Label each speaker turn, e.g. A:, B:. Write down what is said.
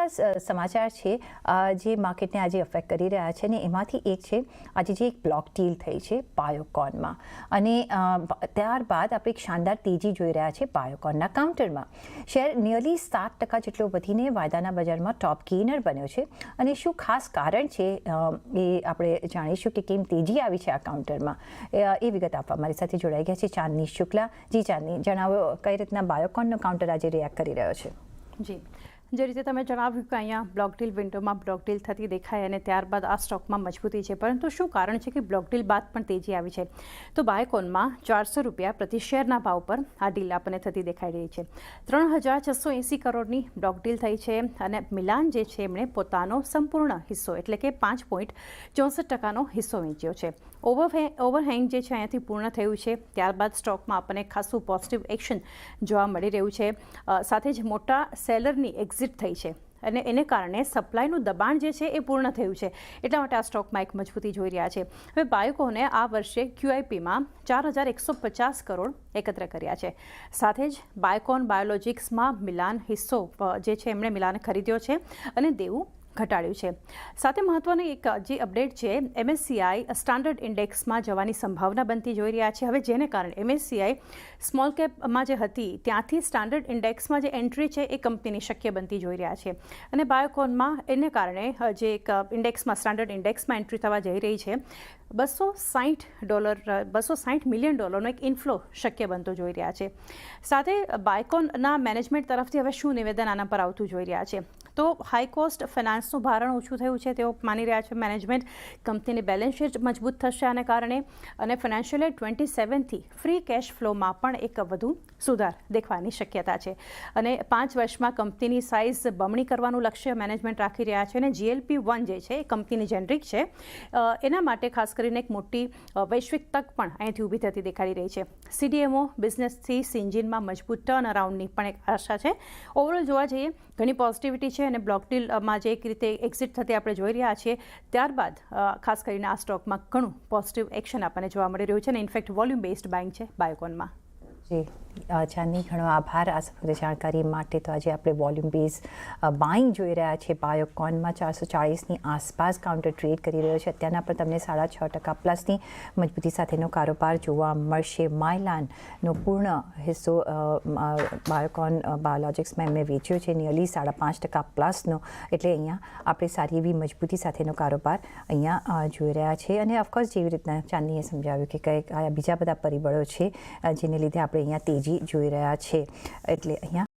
A: સમાચાર છે જે માર્કેટને આજે અફેક્ટ કરી રહ્યા છે ને એમાંથી એક છે આજે જે એક બ્લોક ડીલ થઈ છે બાયોકોનમાં અને ત્યારબાદ આપણે એક શાનદાર તેજી જોઈ રહ્યા છે બાયોકોનના કાઉન્ટરમાં શેર નિયરલી 7% જેટલો વધીને વાયદાના બજારમાં ટોપ ગેઇનર બન્યો છે અને શું ખાસ કારણ છે એ આપણે જાણીશું કે કેમ તેજી આવી છે આ કાઉન્ટરમાં એ વિગત આપવા મારી સાથે જોડાઈ ગયા છે ચાંદની શુક્લા. જી ચાંદની, જણાવો કઈ રીતના બાયોકોનનો કાઉન્ટર આજે રિએક્ટ કરી રહ્યો છે?
B: જી, જે રીતે તમે જણાવ્યું કે અહીંયા બ્લોક ડીલ વિન્ડોમાં બ્લોક ડીલ થતી દેખાય અને ત્યારબાદ આ સ્ટોકમાં મજબૂતી છે, પરંતુ શું કારણ છે કે બ્લોક ડીલ બાદ પણ તેજી આવી છે? તો બાયોકોનમાં ₹400 પ્રતિ શેરના ભાવ પર આ ડીલ આપણને થતી દેખાઈ રહી છે. 3,680 કરોડની બ્લોક ડીલ થઈ છે અને મિલાન જે છે એમણે પોતાનો સંપૂર્ણ હિસ્સો એટલે કે 5.64%નો હિસ્સો વેચ્યો છે. ઓવરહેંગ જે છે અહીંયાથી પૂર્ણ થયું છે. ત્યારબાદ સ્ટોકમાં આપણને ખાસું પોઝિટિવ એક્શન જોવા મળી રહ્યું છે. સાથે જ મોટા સેલરની એક્ઝિટ થઈ છે અને એને કારણે સપ્લાયનું દબાણ જે છે એ પૂર્ણ થયું છે. એટલા માટે આ સ્ટોકમાં એક મજબૂતી જોઈ રહ્યા છે. હવે બાયોકોને આ વર્ષે QIPમાં 4,150 કરોડ એકત્ર કર્યા છે. સાથે જ બાયોકોન બાયોલોજિક્સમાં મિલાન હિસ્સો જે છે એમણે મિલાને ખરીદ્યો છે અને દેવું ઘટાડ્યું છે. સાથે મહત્વની એક જે અપડેટ છે, MSCI સ્ટાન્ડર્ડ ઇન્ડેક્સમાં જવાની સંભાવના બનતી જોઈ રહ્યા છે. હવે જેને કારણે MSCI સ્મોલ કેપમાં જે હતી ત્યાંથી સ્ટાન્ડર્ડ ઇન્ડેક્સમાં જે એન્ટ્રી છે એ કંપનીની શક્ય બનતી જોઈ રહ્યા છે અને બાયોકોનમાં એને કારણે જે એક ઇન્ડેક્સમાં સ્ટાન્ડર્ડ ઇન્ડેક્સમાં એન્ટ્રી થવા જઈ રહી છે. $260 મિલિયન એક ઇન્ફ્લો શક્ય બનતો જોઈ રહ્યા છે. સાથે બાયોકોનના મેનેજમેન્ટ તરફથી હવે શું નિવેદન આના પર આવતું જોઈ રહ્યા છે? તો હાઈ કોસ્ટ ફાઇનાન્સનું ભારણ ઓછું થયું છે તેઓ માની રહ્યા છે મેનેજમેન્ટ. કંપનીની બેલેન્સ શીટ મજબૂત થશે આને કારણે અને ફાઇનાન્શિયલ યર 27થી ફ્રી કેશ ફ્લોમાં પણ એક વધુ સુધાર દેખવાની શક્યતા છે અને 5 વર્ષમાં કંપનીની સાઇઝ બમણી કરવાનું લક્ષ્ય મેનેજમેન્ટ રાખી રહ્યા છે અને GLP-1 જે છે એ કંપનીની જેનરિક છે એના માટે ખાસ કરીને એક મોટી વૈશ્વિક તક પણ અહીંથી ઊભી થતી દેખાડી રહી છે. CDMO બિઝનેસથી સિન્જિનમાં મજબૂત ટર્ન અરાઉન્ડની પણ એક આશા છે. ઓવરઓલ જોવા જઈએ ઘણી પોઝિટિવિટી છે અને બ્લોક ડીલમાં જે એક રીતે એક્ઝિટ થતી આપણે જોઈ રહ્યા છીએ ત્યારબાદ ખાસ કરીને આ સ્ટોકમાં ઘણું પોઝિટિવ એક્શન આપણને જોવા મળી રહ્યું છે અને ઇનફેક્ટ વોલ્યુમ બેઝડ બાઇંગ છે બાયોકોનમાં.
A: જી ચાંદની, ઘણો આભાર આ સમગ્ર જાણકારી માટે. તો આજે આપણે વોલ્યુમ બેઝ બાઇંગ જોઈ રહ્યા છીએ બાયોકોનમાં 440ની આસપાસ કાઉન્ટર ટ્રેડ કરી રહ્યો છે. અત્યારના પણ તમને 6.5% પ્લસની મજબૂતી સાથેનો કારોબાર જોવા મળશે. માયલાનનો પૂર્ણ હિસ્સો બાયોકોન બાયોલોજિક્સમાં એમણે વેચ્યો છે નિયરલી 5.5% પ્લસનો, એટલે અહીંયા આપણે સારી એવી મજબૂતી સાથેનો કારોબાર અહીંયા જોઈ રહ્યા છીએ. અને ઓફકોર્સ જેવી રીતના ચાંદનીએ સમજાવ્યું કે કયા બીજા બધા પરિબળો છે જેને લીધે આપણે અહીંયા તેજી જોઈ રહ્યા છે, એટલે અહીંયા